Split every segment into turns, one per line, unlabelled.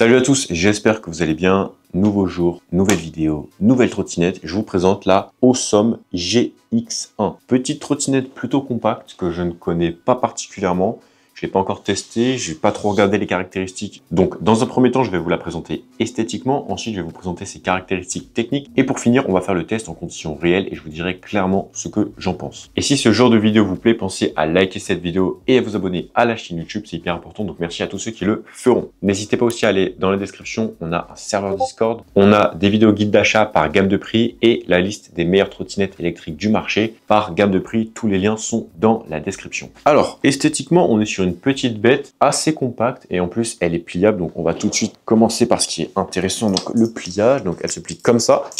Salut à tous, j'espère que vous allez bien. Nouveau jour, nouvelle vidéo, nouvelle trottinette. Je vous présente la Awesome GX1. Petite trottinette plutôt compacte que je ne connais pas particulièrement. Je ne l'ai pas encore testé, je n'ai pas trop regardé les caractéristiques. Donc, dans un premier temps, je vais vous la présenter esthétiquement. Ensuite, je vais vous présenter ses caractéristiques techniques. Et pour finir, on va faire le test en conditions réelles et je vous dirai clairement ce que j'en pense. Et si ce genre de vidéo vous plaît, pensez à liker cette vidéo et à vous abonner à la chaîne YouTube. C'est hyper important, donc merci à tous ceux qui le feront. N'hésitez pas aussi à aller dans la description. On a un serveur Discord. On a des vidéos guides d'achat par gamme de prix et la liste des meilleures trottinettes électriques du marché par gamme de prix. Tous les liens sont dans la description. Alors, esthétiquement, on est sur une petite bête assez compacte et en plus elle est pliable, donc on va tout de suite commencer par ce qui est intéressant, donc le pliage. Donc elle se plie comme ça,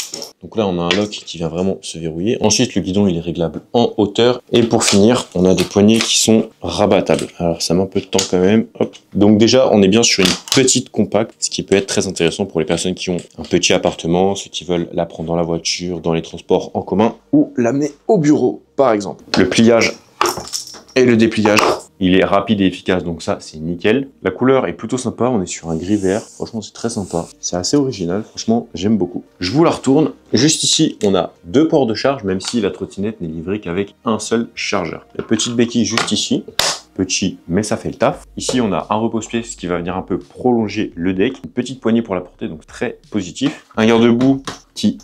donc là on a un lock qui vient vraiment se verrouiller. Ensuite le guidon il est réglable en hauteur et pour finir on a des poignées qui sont rabattables. Alors ça met un peu de temps quand même. Hop. Donc déjà on est bien sur une petite compacte, ce qui peut être très intéressant pour les personnes qui ont un petit appartement, ceux qui veulent la prendre dans la voiture, dans les transports en commun ou l'amener au bureau par exemple. Le pliage et le dépliage, il est rapide et efficace, donc ça c'est nickel. La couleur est plutôt sympa, on est sur un gris vert, franchement c'est très sympa. C'est assez original, franchement j'aime beaucoup. Je vous la retourne, juste ici on a deux ports de charge, même si la trottinette n'est livrée qu'avec un seul chargeur. La petite béquille juste ici, petit mais ça fait le taf. Ici on a un repose-pied, ce qui va venir un peu prolonger le deck. Une petite poignée pour la porter, donc très positif. Un garde-boue qui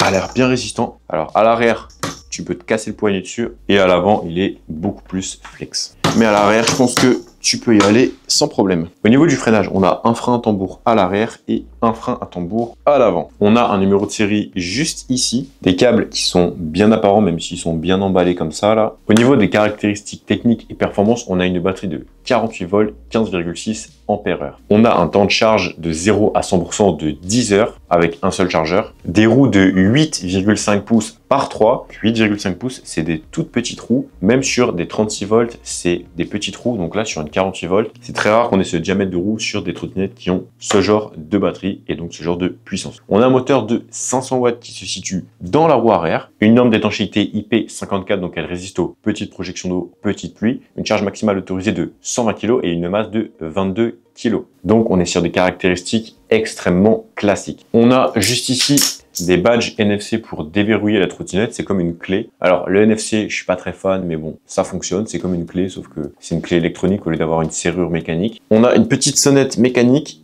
a l'air bien résistant. Alors à l'arrière, tu peux te casser le poignet dessus et à l'avant, il est beaucoup plus flex. Mais à l'arrière, je pense que tu peux y aller sans problème. Au niveau du freinage, on a un frein à tambour à l'arrière et un frein à tambour à l'avant. On a un numéro de série juste ici, des câbles qui sont bien apparents, même s'ils sont bien emballés comme ça là. Au niveau des caractéristiques techniques et performance, on a une batterie de 48 volts, 15,6 ampères-heure. On a un temps de charge de 0 à 100% de 10 heures avec un seul chargeur. Des roues de 8,5 pouces par 3. 8,5 pouces, c'est des toutes petites roues. Même sur des 36 volts, c'est des petites roues. Donc là, sur une 48 volts, c'est très rare qu'on ait ce diamètre de roue sur des trottinettes qui ont ce genre de batterie et donc ce genre de puissance. On a un moteur de 500 watts qui se situe dans la roue arrière. Une norme d'étanchéité IP54, donc elle résiste aux petites projections d'eau, petites pluies. Une charge maximale autorisée de 120 kg et une masse de 22 kg. Donc on est sur des caractéristiques extrêmement classiques. On a juste ici des badges NFC pour déverrouiller la trottinette, c'est comme une clé. Alors le NFC, je suis pas très fan, mais bon, ça fonctionne, c'est comme une clé, sauf que c'est une clé électronique au lieu d'avoir une serrure mécanique. On a une petite sonnette mécanique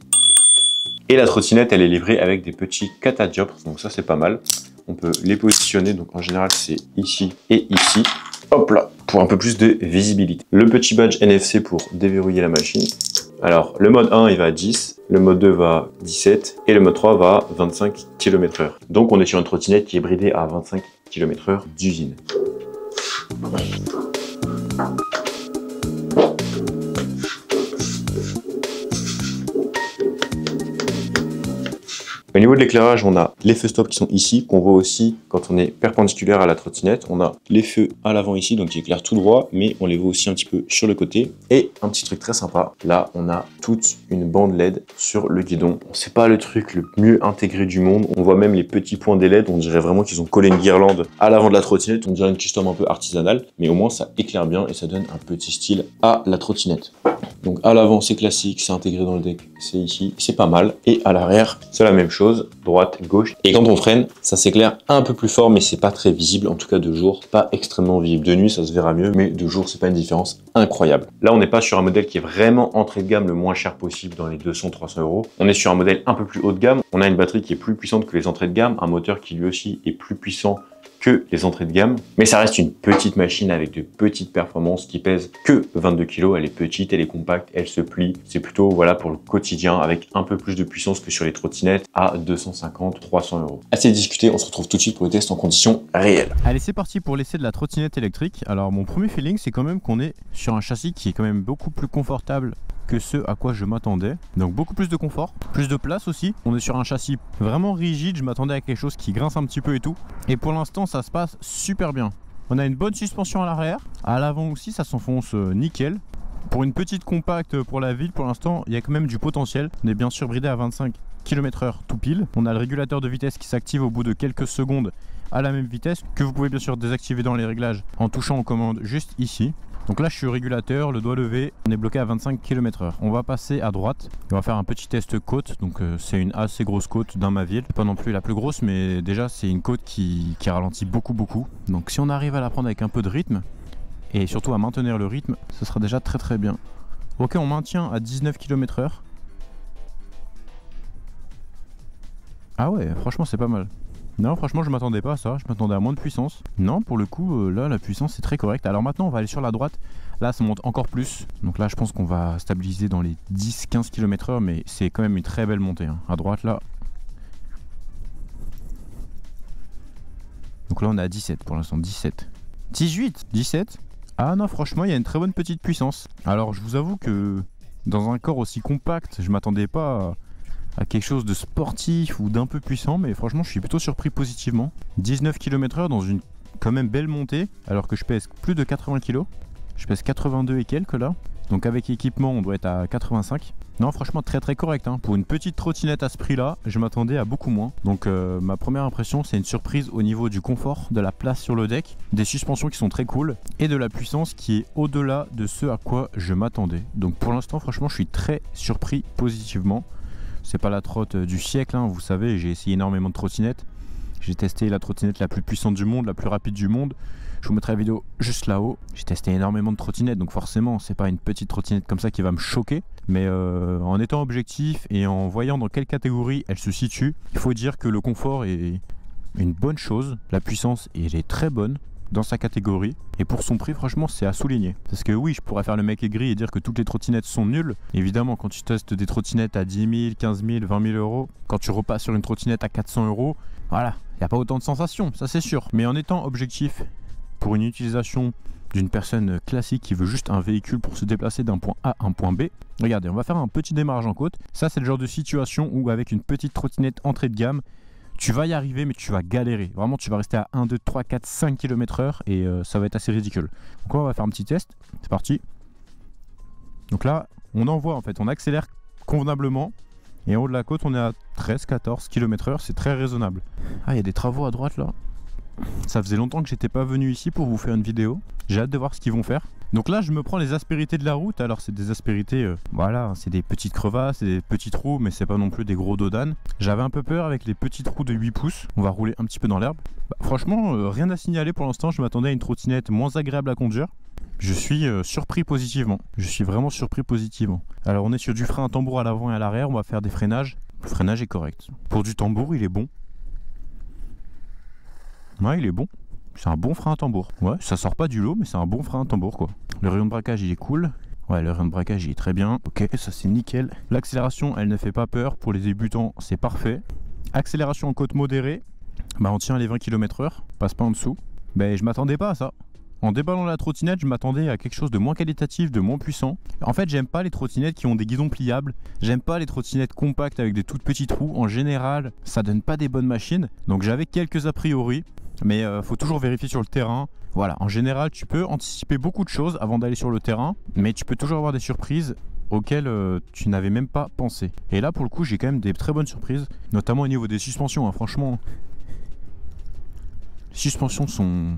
et la trottinette, elle est livrée avec des petits catadioptres, donc ça c'est pas mal. On peut les positionner, donc en général c'est ici et ici. Hop là, pour un peu plus de visibilité. Le petit badge NFC pour déverrouiller la machine. Alors, le mode 1, il va à 10, le mode 2 va à 17 et le mode 3 va à 25 km/h. Donc, on est sur une trottinette qui est bridée à 25 km/h d'usine. Au niveau de l'éclairage, on a les feux stop qui sont ici, qu'on voit aussi quand on est perpendiculaire à la trottinette. On a les feux à l'avant ici, donc qui éclairent tout droit, mais on les voit aussi un petit peu sur le côté. Et un petit truc très sympa, là, on a toute une bande LED sur le guidon. C'est pas le truc le mieux intégré du monde. On voit même les petits points des LED. On dirait vraiment qu'ils ont collé une guirlande à l'avant de la trottinette. On dirait une custom un peu artisanale, mais au moins ça éclaire bien et ça donne un petit style à la trottinette. Donc à l'avant, c'est classique, c'est intégré dans le deck, c'est ici, c'est pas mal. Et à l'arrière, c'est la même chose, droite, gauche. Et quand on freine, ça s'éclaire un peu plus fort, mais c'est pas très visible, en tout cas de jour, pas extrêmement visible. De nuit, ça se verra mieux, mais de jour, c'est pas une différence incroyable. Là, on n'est pas sur un modèle qui est vraiment entrée de gamme le moins cher possible dans les 200-300 €. On est sur un modèle un peu plus haut de gamme. On a une batterie qui est plus puissante que les entrées de gamme, un moteur qui lui aussi est plus puissant que les entrées de gamme, mais ça reste une petite machine avec de petites performances qui pèse que 22 kg. Elle est petite, elle est compacte, elle se plie. C'est plutôt voilà pour le quotidien avec un peu plus de puissance que sur les trottinettes à 250-300 €. Assez discuté, on se retrouve tout de suite pour le test en conditions réelles.
Allez, c'est parti pour l'essai de la trottinette électrique. Alors mon premier feeling, c'est quand même qu'on est sur un châssis qui est quand même beaucoup plus confortable que ce à quoi je m'attendais. Donc beaucoup plus de confort, plus de place aussi. On est sur un châssis vraiment rigide, je m'attendais à quelque chose qui grince un petit peu et tout. Et pour l'instant, ça se passe super bien. On a une bonne suspension à l'arrière, à l'avant aussi, ça s'enfonce nickel. Pour une petite compacte pour la ville, pour l'instant, il y a quand même du potentiel. On est bien sûr bridé à 25 km/h tout pile. On a le régulateur de vitesse qui s'active au bout de quelques secondes à la même vitesse, que vous pouvez bien sûr désactiver dans les réglages en touchant aux commandes juste ici. Donc là je suis au régulateur, le doigt levé, on est bloqué à 25 km/h. On va passer à droite et on va faire un petit test côte. Donc c'est une assez grosse côte dans ma ville, pas non plus la plus grosse, mais déjà c'est une côte qui ralentit beaucoup. Donc si on arrive à la prendre avec un peu de rythme et surtout à maintenir le rythme, ce sera déjà très bien. Ok, on maintient à 19 km/h. Ah ouais, franchement c'est pas mal. Non, franchement je m'attendais pas à ça, je m'attendais à moins de puissance. Non, pour le coup là la puissance est très correcte. Alors maintenant on va aller sur la droite, là ça monte encore plus. Donc là je pense qu'on va stabiliser dans les 10-15 km/h, mais c'est quand même une très belle montée hein. À droite là. Donc là on est à 17 pour l'instant, 17. 18, 17. Ah non, franchement il y a une très bonne petite puissance. Alors je vous avoue que dans un corps aussi compact, je m'attendais pas à quelque chose de sportif ou d'un peu puissant, mais franchement je suis plutôt surpris positivement. 19 km/h dans une quand même belle montée, alors que je pèse plus de 80 kg. Je pèse 82 et quelques là, donc avec équipement on doit être à 85. Non, franchement très correct hein. Pour une petite trottinette à ce prix là, je m'attendais à beaucoup moins. Donc ma première impression c'est une surprise au niveau du confort, de la place sur le deck, des suspensions qui sont très cool et de la puissance qui est au-delà de ce à quoi je m'attendais. Donc pour l'instant franchement je suis très surpris positivement. C'est pas la trotte du siècle, hein. Vous savez, j'ai essayé énormément de trottinettes. J'ai testé la trottinette la plus puissante du monde, la plus rapide du monde. Je vous mettrai la vidéo juste là-haut. J'ai testé énormément de trottinettes, donc forcément, c'est pas une petite trottinette comme ça qui va me choquer. Mais en étant objectif et en voyant dans quelle catégorie elle se situe, il faut dire que le confort est une bonne chose. La puissance, elle est très bonne dans sa catégorie, et pour son prix franchement c'est à souligner, parce que oui je pourrais faire le mec aigri et dire que toutes les trottinettes sont nulles. Évidemment quand tu testes des trottinettes à 10 000, 15 000, 20 000 euros, quand tu repasses sur une trottinette à 400 euros, voilà, il n'y a pas autant de sensations, ça c'est sûr. Mais en étant objectif pour une utilisation d'une personne classique qui veut juste un véhicule pour se déplacer d'un point A à un point B, regardez, on va faire un petit démarrage en côte. Ça c'est le genre de situation où avec une petite trottinette entrée de gamme, tu vas y arriver mais tu vas galérer. Vraiment tu vas rester à 1, 2, 3, 4, 5 km/h et ça va être assez ridicule. Donc on va faire un petit test. C'est parti. Donc là on envoie en fait, on accélère convenablement. Et en haut de la côte on est à 13-14 km/h, c'est très raisonnable. Ah il y a des travaux à droite là. Ça faisait longtemps que j'étais pas venu ici pour vous faire une vidéo. J'ai hâte de voir ce qu'ils vont faire. Donc là je me prends les aspérités de la route. Alors c'est des aspérités, voilà, c'est des petites crevasses, c'est des petits trous, mais c'est pas non plus des gros dodanes. J'avais un peu peur avec les petits trous de 8 pouces. On va rouler un petit peu dans l'herbe. Franchement rien à signaler pour l'instant. Je m'attendais à une trottinette moins agréable à conduire. Je suis surpris positivement. Je suis vraiment surpris positivement. Alors on est sur du frein à tambour à l'avant et à l'arrière. On va faire des freinages. Le freinage est correct. Pour du tambour il est bon. Ouais il est bon. C'est un bon frein à tambour. Ouais, ça sort pas du lot, mais c'est un bon frein à tambour quoi. Le rayon de braquage il est cool. Ouais, le rayon de braquage il est très bien. Ok, ça c'est nickel. L'accélération elle ne fait pas peur. Pour les débutants c'est parfait. Accélération en côte modérée. Bah on tient les 20 km/h. Passe pas en dessous. Ben je m'attendais pas à ça. En déballant la trottinette, je m'attendais à quelque chose de moins qualitatif, de moins puissant. En fait, j'aime pas les trottinettes qui ont des guidons pliables. J'aime pas les trottinettes compactes avec des toutes petites roues. En général, ça donne pas des bonnes machines. Donc j'avais quelques a priori. Mais faut toujours vérifier sur le terrain. Voilà, en général, tu peux anticiper beaucoup de choses avant d'aller sur le terrain. Mais tu peux toujours avoir des surprises auxquelles tu n'avais même pas pensé. Et là, pour le coup, j'ai quand même des très bonnes surprises. Notamment au niveau des suspensions, hein. Franchement, les suspensions sont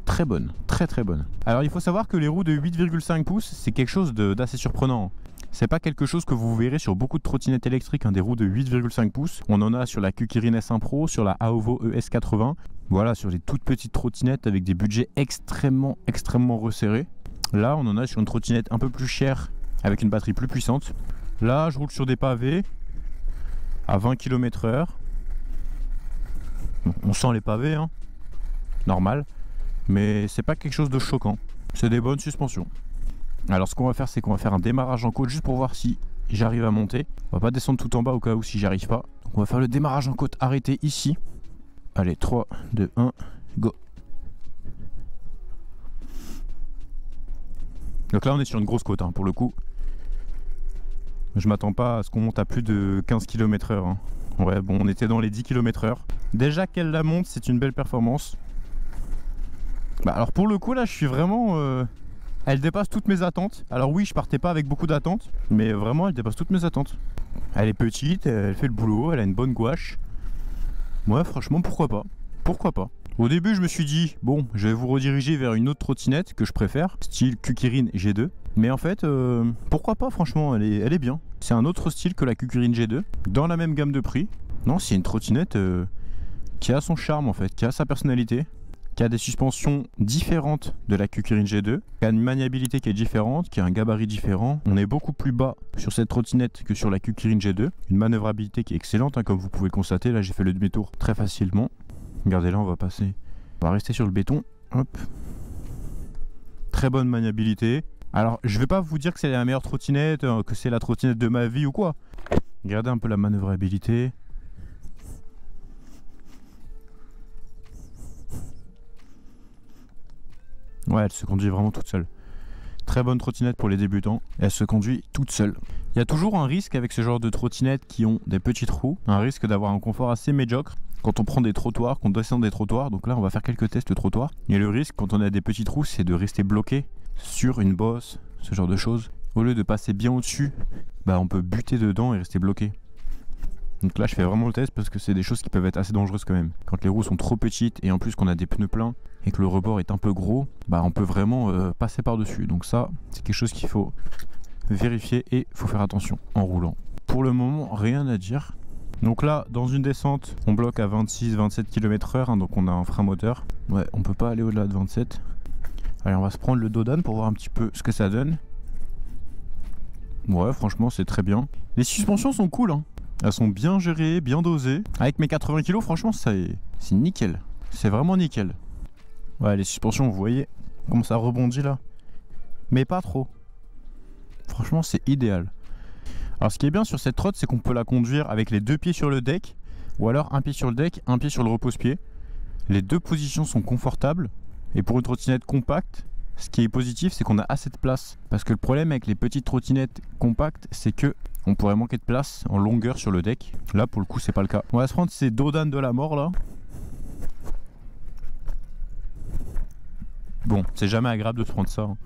très bonnes, très bonnes. Alors il faut savoir que les roues de 8,5 pouces c'est quelque chose d'assez surprenant. C'est pas quelque chose que vous verrez sur beaucoup de trottinettes électriques, hein, des roues de 8,5 pouces. On en a sur la Kukirin S1 Pro, sur la Aovo ES80. Voilà, sur les toutes petites trottinettes avec des budgets extrêmement resserrés. Là on en a sur une trottinette un peu plus chère avec une batterie plus puissante. Là je roule sur des pavés à 20 km/h. On sent les pavés, hein. Normal, mais c'est pas quelque chose de choquant. C'est des bonnes suspensions. Alors ce qu'on va faire, c'est qu'on va faire un démarrage en côte juste pour voir si j'arrive à monter. On va pas descendre tout en bas au cas où si j'arrive pas. Donc on va faire le démarrage en côte arrêté ici. Allez, 3, 2, 1, go. Donc là on est sur une grosse côte, hein, pour le coup. Je m'attends pas à ce qu'on monte à plus de 15 km/h, hein. Ouais, bon, on était dans les 10 km/h. Déjà qu'elle la monte, c'est une belle performance. Bah alors pour le coup là je suis vraiment elle dépasse toutes mes attentes. Alors oui je partais pas avec beaucoup d'attentes, mais vraiment elle dépasse toutes mes attentes. Elle est petite, elle fait le boulot, elle a une bonne gouache. Ouais franchement pourquoi pas. Pourquoi pas. Au début, je me suis dit, bon, je vais vous rediriger vers une autre trottinette que je préfère, style Kukirin G2. Mais en fait, pourquoi pas, franchement, elle est bien. C'est un autre style que la Kukirin G2, dans la même gamme de prix. Non, c'est une trottinette qui a son charme, en fait, qui a sa personnalité, qui a des suspensions différentes de la Kukirin G2, qui a une maniabilité qui est différente, qui a un gabarit différent. On est beaucoup plus bas sur cette trottinette que sur la Kukirin G2. Une manœuvrabilité qui est excellente, hein, comme vous pouvez le constater. Là, j'ai fait le demi-tour très facilement. Regardez, là, on va passer. On va rester sur le béton. Hop. Très bonne maniabilité. Alors, je vais pas vous dire que c'est la meilleure trottinette, que c'est la trottinette de ma vie ou quoi. Regardez un peu la manœuvrabilité. Ouais, elle se conduit vraiment toute seule. Très bonne trottinette pour les débutants. Elle se conduit toute seule. Il y a toujours un risque avec ce genre de trottinettes qui ont des petits trous. Un risque d'avoir un confort assez médiocre quand on prend des trottoirs, qu'on descend des trottoirs. Donc là, on va faire quelques tests de trottoir. Et le risque, quand on a des petits trous, c'est de rester bloqué sur une bosse, ce genre de choses. Au lieu de passer bien au-dessus, bah, on peut buter dedans et rester bloqué. Donc là, je fais vraiment le test parce que c'est des choses qui peuvent être assez dangereuses quand même. Quand les roues sont trop petites et en plus qu'on a des pneus pleins et que le rebord est un peu gros, bah on peut vraiment passer par-dessus. Donc ça, c'est quelque chose qu'il faut vérifier et il faut faire attention en roulant. Pour le moment, rien à dire. Donc là, dans une descente, on bloque à 26-27 km/h, hein, donc on a un frein moteur. Ouais, on peut pas aller au-delà de 27. Allez, on va se prendre le dos d'âne pour voir un petit peu ce que ça donne. Ouais, franchement, c'est très bien. Les suspensions sont cool, hein. Elles sont bien gérées, bien dosées. Avec mes 80 kg, franchement, c'est nickel. C'est vraiment nickel. Ouais, les suspensions, vous voyez comment ça rebondit là. Mais pas trop. Franchement, c'est idéal. Alors, ce qui est bien sur cette trotte, c'est qu'on peut la conduire avec les deux pieds sur le deck. Ou alors un pied sur le deck, un pied sur le repose-pied. Les deux positions sont confortables. Et pour une trottinette compacte, ce qui est positif, c'est qu'on a assez de place. Parce que le problème avec les petites trottinettes compactes, c'est que on pourrait manquer de place en longueur sur le deck. Là, pour le coup, c'est pas le cas. On va se prendre ces dos d'âne de la mort là. Bon, c'est jamais agréable de se prendre ça, hein.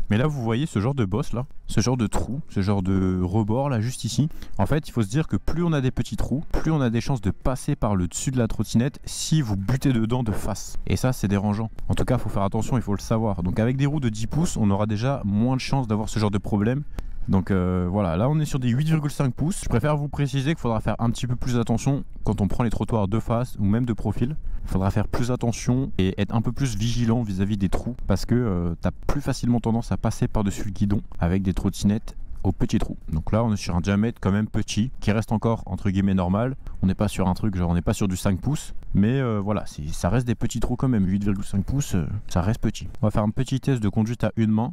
Mais là, vous voyez ce genre de bosse là, ce genre de trou, ce genre de rebord là, juste ici. En fait, il faut se dire que plus on a des petits trous, plus on a des chances de passer par le dessus de la trottinette si vous butez dedans de face. Et ça, c'est dérangeant. En tout cas, il faut faire attention, il faut le savoir. Donc avec des roues de 10 pouces, on aura déjà moins de chances d'avoir ce genre de problème. Donc voilà, là on est sur des 8,5 pouces. Je préfère vous préciser qu'il faudra faire un petit peu plus attention quand on prend les trottoirs de face ou même de profil. Il faudra faire plus attention et être un peu plus vigilant vis-à-vis des trous parce que tu as plus facilement tendance à passer par-dessus le guidon avec des trottinettes aux petits trous. Donc là on est sur un diamètre quand même petit qui reste encore entre guillemets normal. On n'est pas sur un truc genre on n'est pas sur du 5 pouces. Mais voilà, ça reste des petits trous quand même. 8,5 pouces, ça reste petit. On va faire un petit test de conduite à une main.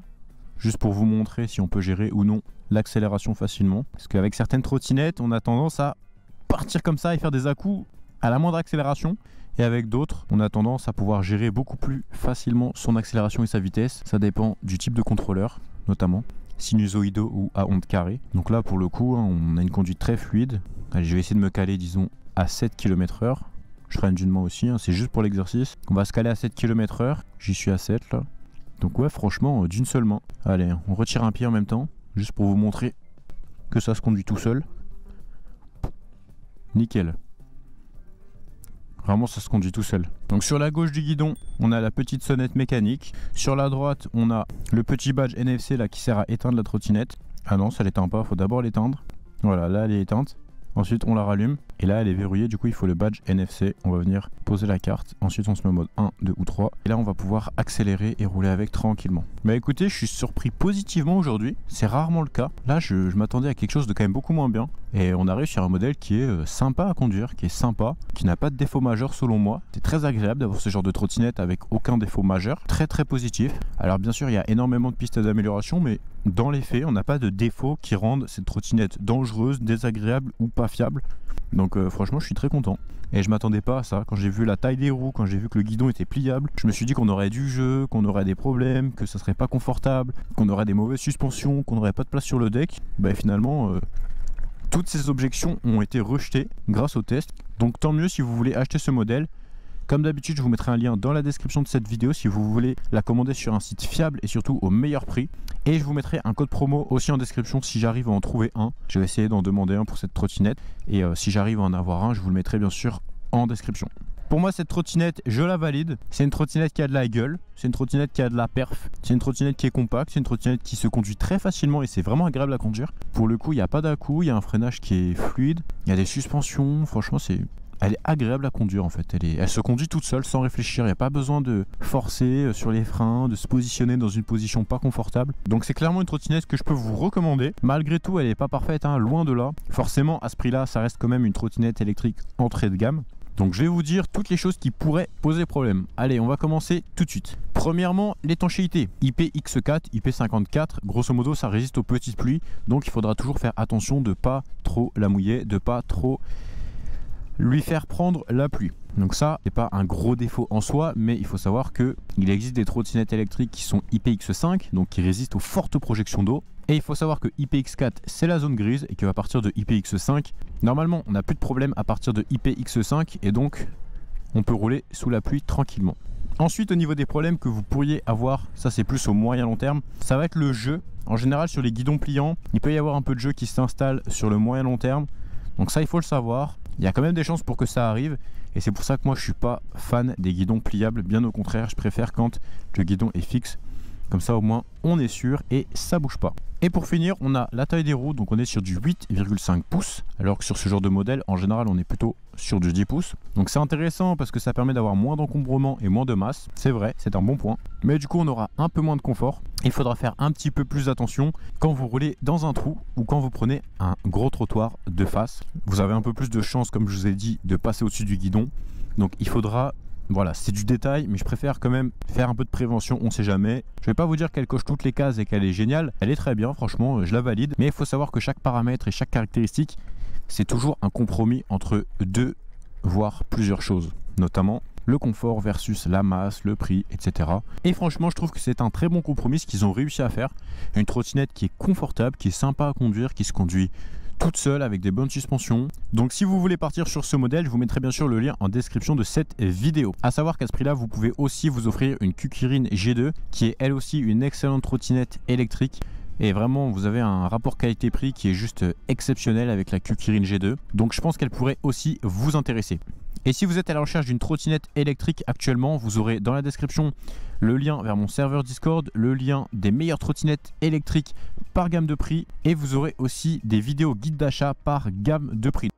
Juste pour vous montrer si on peut gérer ou non l'accélération facilement. Parce qu'avec certaines trottinettes, on a tendance à partir comme ça et faire des à-coups à la moindre accélération. Et avec d'autres, on a tendance à pouvoir gérer beaucoup plus facilement son accélération et sa vitesse. Ça dépend du type de contrôleur, notamment sinusoïdaux ou à onde carrée. Donc là, pour le coup, hein, on a une conduite très fluide. Allez, je vais essayer de me caler, disons, à 7 km/h. Je freine d'une main aussi, hein, c'est juste pour l'exercice. On va se caler à 7 km/h. J'y suis à 7 là. Donc ouais, franchement, d'une seule main. Allez, on retire un pied en même temps, juste pour vous montrer que ça se conduit tout seul. Nickel. Vraiment, ça se conduit tout seul. Donc sur la gauche du guidon, on a la petite sonnette mécanique. Sur la droite, on a le petit badge NFC là qui sert à éteindre la trottinette. Ah non, ça l'éteint pas, faut d'abord l'éteindre. Voilà, là elle est éteinte. Ensuite on la rallume et là elle est verrouillée, du coup il faut le badge NFC. On va venir poser la carte, ensuite on se met en mode 1, 2 ou 3 et là on va pouvoir accélérer et rouler avec tranquillement. Bah écoutez, je suis surpris positivement aujourd'hui, c'est rarement le cas. Là je m'attendais à quelque chose de quand même beaucoup moins bien et on arrive sur un modèle qui est sympa à conduire, qui est sympa, qui n'a pas de défaut majeur selon moi. C'est très agréable d'avoir ce genre de trottinette avec aucun défaut majeur, très positif. Alors bien sûr il y a énormément de pistes d'amélioration, mais dans les faits on n'a pas de défauts qui rendent cette trottinette dangereuse, désagréable ou pas fiable. Donc franchement je suis très content et je m'attendais pas à ça. Quand j'ai vu la taille des roues, quand j'ai vu que le guidon était pliable, je me suis dit qu'on aurait du jeu, qu'on aurait des problèmes, que ça serait pas confortable, qu'on aurait des mauvaises suspensions, qu'on n'aurait pas de place sur le deck. Bah finalement toutes ces objections ont été rejetées grâce au test. Donc tant mieux si vous voulez acheter ce modèle. Comme d'habitude, je vous mettrai un lien dans la description de cette vidéo si vous voulez la commander sur un site fiable et surtout au meilleur prix. Et je vous mettrai un code promo aussi en description si j'arrive à en trouver un. Je vais essayer d'en demander un pour cette trottinette et si j'arrive à en avoir un, je vous le mettrai bien sûr en description. Pour moi, cette trottinette, je la valide. C'est une trottinette qui a de la gueule, c'est une trottinette qui a de la perf, c'est une trottinette qui est compacte, c'est une trottinette qui se conduit très facilement et c'est vraiment agréable à conduire. Pour le coup, il n'y a pas d'à-coups, il y a un freinage qui est fluide, il y a des suspensions, franchement, elle est agréable à conduire en fait. Elle se conduit toute seule sans réfléchir, il n'y a pas besoin de forcer sur les freins, de se positionner dans une position pas confortable. Donc c'est clairement une trottinette que je peux vous recommander. Malgré tout, elle n'est pas parfaite, hein, loin de là. Forcément, à ce prix-là, ça reste quand même une trottinette électrique entrée de gamme. Donc je vais vous dire toutes les choses qui pourraient poser problème. Allez, on va commencer tout de suite. Premièrement, l'étanchéité. IPX4, IP54, grosso modo ça résiste aux petites pluies. Donc il faudra toujours faire attention de pas trop la mouiller, de pas trop lui faire prendre la pluie. Donc ça, c'est pas un gros défaut en soi, mais il faut savoir que il existe des trottinettes électriques qui sont IPX5, donc qui résistent aux fortes projections d'eau. Et il faut savoir que IPX4 c'est la zone grise et qu'à partir de IPX5, normalement on n'a plus de problème à partir de IPX5 et donc on peut rouler sous la pluie tranquillement. Ensuite, au niveau des problèmes que vous pourriez avoir, ça c'est plus au moyen long terme, ça va être le jeu. En général sur les guidons pliants, il peut y avoir un peu de jeu qui s'installe sur le moyen long terme. Donc ça il faut le savoir, il y a quand même des chances pour que ça arrive et c'est pour ça que moi je suis pas fan des guidons pliables, bien au contraire je préfère quand le guidon est fixe. Comme ça au moins on est sûr et ça bouge pas. Et pour finir, on a la taille des roues, donc on est sur du 8,5 pouces, alors que sur ce genre de modèle, en général, on est plutôt sur du 10 pouces. Donc c'est intéressant parce que ça permet d'avoir moins d'encombrement et moins de masse. C'est vrai, c'est un bon point. Mais du coup, on aura un peu moins de confort. Il faudra faire un petit peu plus attention quand vous roulez dans un trou ou quand vous prenez un gros trottoir de face. Vous avez un peu plus de chance, comme je vous ai dit, de passer au-dessus du guidon. Donc il faudra... Voilà, c'est du détail, mais je préfère quand même faire un peu de prévention, on sait jamais. Je vais pas vous dire qu'elle coche toutes les cases et qu'elle est géniale, elle est très bien, franchement, je la valide. Mais il faut savoir que chaque paramètre et chaque caractéristique, c'est toujours un compromis entre deux, voire plusieurs choses. Notamment le confort versus la masse, le prix, etc. Et franchement, je trouve que c'est un très bon compromis ce qu'ils ont réussi à faire. Une trottinette qui est confortable, qui est sympa à conduire, qui se conduit toute seule avec des bonnes suspensions. Donc si vous voulez partir sur ce modèle, je vous mettrai bien sûr le lien en description de cette vidéo. À savoir qu'à ce prix là, vous pouvez aussi vous offrir une Kukirin G2 qui est elle aussi une excellente trottinette électrique. Et vraiment, vous avez un rapport qualité-prix qui est juste exceptionnel avec la Kukirin G2. Donc je pense qu'elle pourrait aussi vous intéresser. Et si vous êtes à la recherche d'une trottinette électrique actuellement, vous aurez dans la description le lien vers mon serveur Discord, le lien des meilleures trottinettes électriques par gamme de prix et vous aurez aussi des vidéos guides d'achat par gamme de prix.